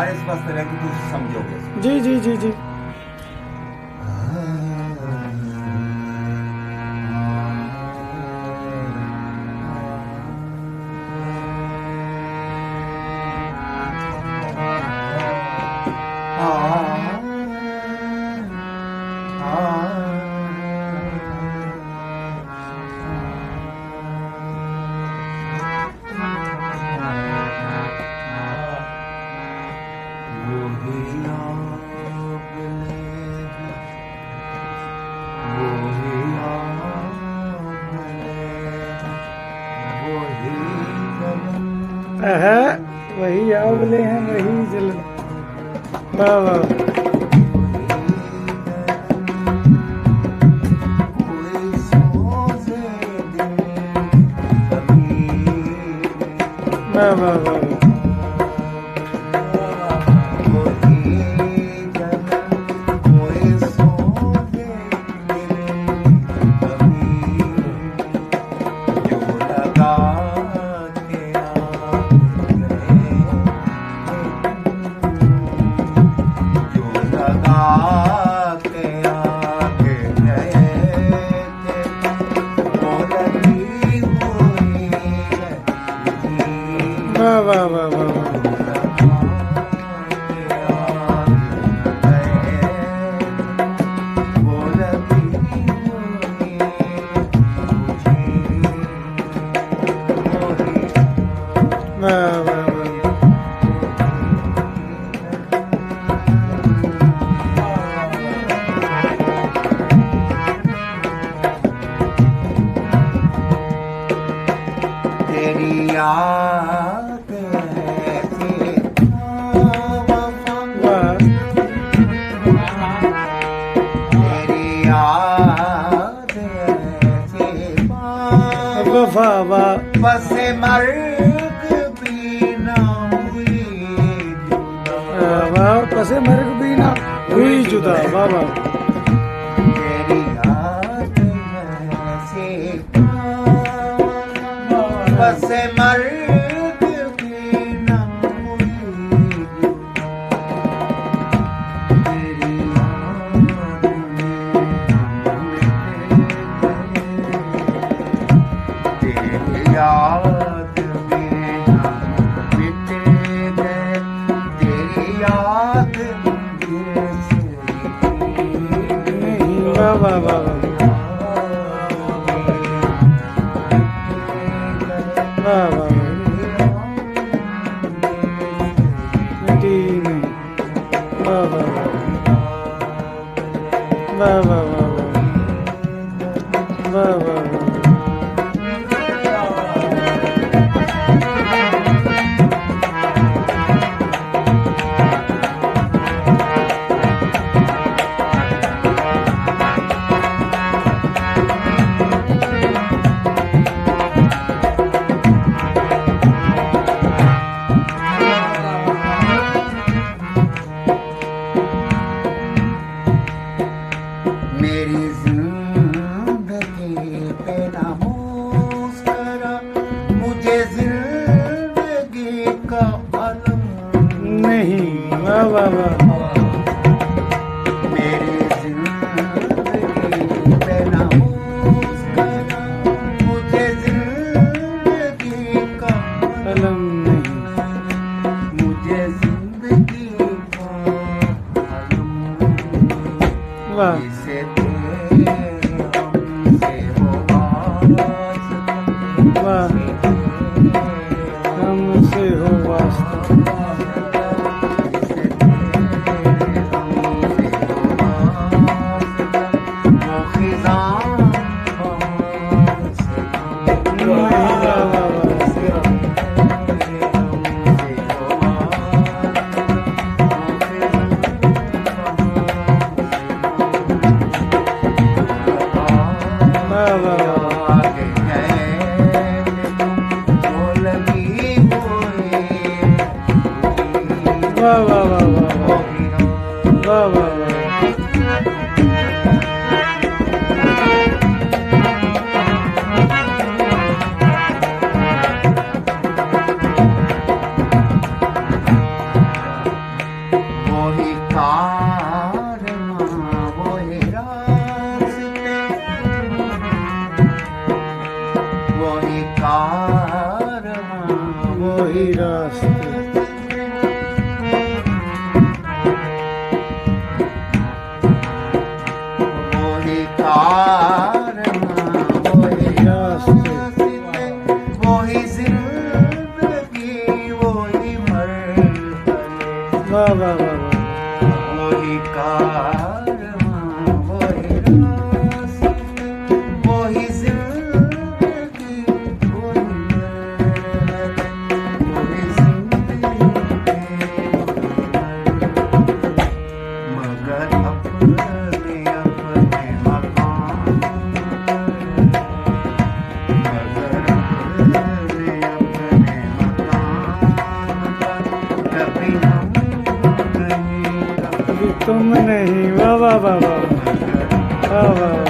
तुम्हारे इस वास्ते रह कि तुम समझोगे। जी जी जी जी। वही आवले हैं वही जल। वाह वाह वाह वाह वाह। वाह वाह वाह वाह। तेरी याद वफा वाह। बस मर्ग भी ना हुई वाह बस मर्ग भी ना हुई जुदा। वाह वाह। तेरी याद से बस मर्ग भी ना हुई तेरी याद में हम मिट गए, तेरी याद वाह वाह वाह वाह वाह। मिट्टी में वाह वाह वाह वाह वाह वाह वाह। मेरी जिंदगी पे ना मुस्कुरा, मुझे जिंदगी का अलम नहीं। वाह वाह वाह। मेरी जिंदगी पे ना मुस्कुरा, मुझे जिंदगी का अलम नहीं। मुझे जिंदगी का अलम वाह वाह। हमसे हो वास्ता वाह वाह वाह वाह वाह वाह वाह। वही रास्ते वही कारवां, वही रास्ते, वही जिंदगी, वही मरहले। वाह वाह वाह वाह वही कारवां, वही रास्ते, वही जिंदगी, वही मरहले, वही जिंदगी, मगर अपने अपने मकान पर, मगर अपने अपने मकान पर कभी हम नहीं, अभी तुम नहीं वाह वाह वाह वाह वाह वाह